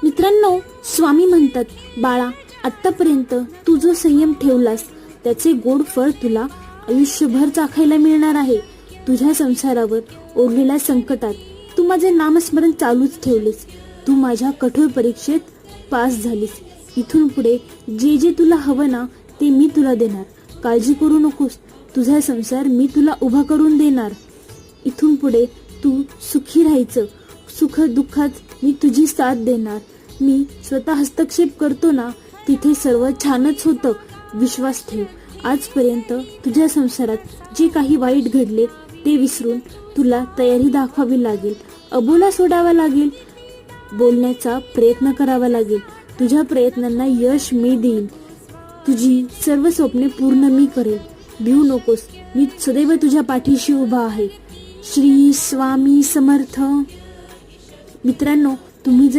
मित्रांनो, स्वामी म्हणतात, बाळा, आतापर्यंत तू जो संयम ठेवलास त्याचे गोड फळ तुला आयुष्यभर चाखायला मिळणार आहे. तुझ्या संसारावर ओढलेल्या संकटात तू माझे नामस्मरण चालूच ठेवलेस. तू माझ्या कठोर परीक्षेत पास झालीस. इथून पुढे जे जे तुला हवं ना ते मी तुला देणार. काळजी करू नकोस, तुझा संसार मी तुला उभा करून देणार. इथून पुढे तू सुखी राहायचं. सुख दुःखात मी तुझी साथ देणार. मी स्वतः हस्तक्षेप करतो ना तिथे सर्व छानच होतं. विश्वास ठेव. आजपर्यंत तुझ्या संसारात जे काही वाईट घडले ते विसरून तुला तयारी दाखवावी लागेल. अबोला सोडावा लागेल. बोलण्याचा प्रयत्न करावा लागेल. तुझ्या प्रयत्नांना यश मी देईन. तुझी सर्व स्वप्ने पूर्ण मी करेल. भिवू नकोस, मी सदैव तुझ्या पाठीशी उभा आहे. श्री स्वामी समर्थ. मित्रांनो, तुम्ही जर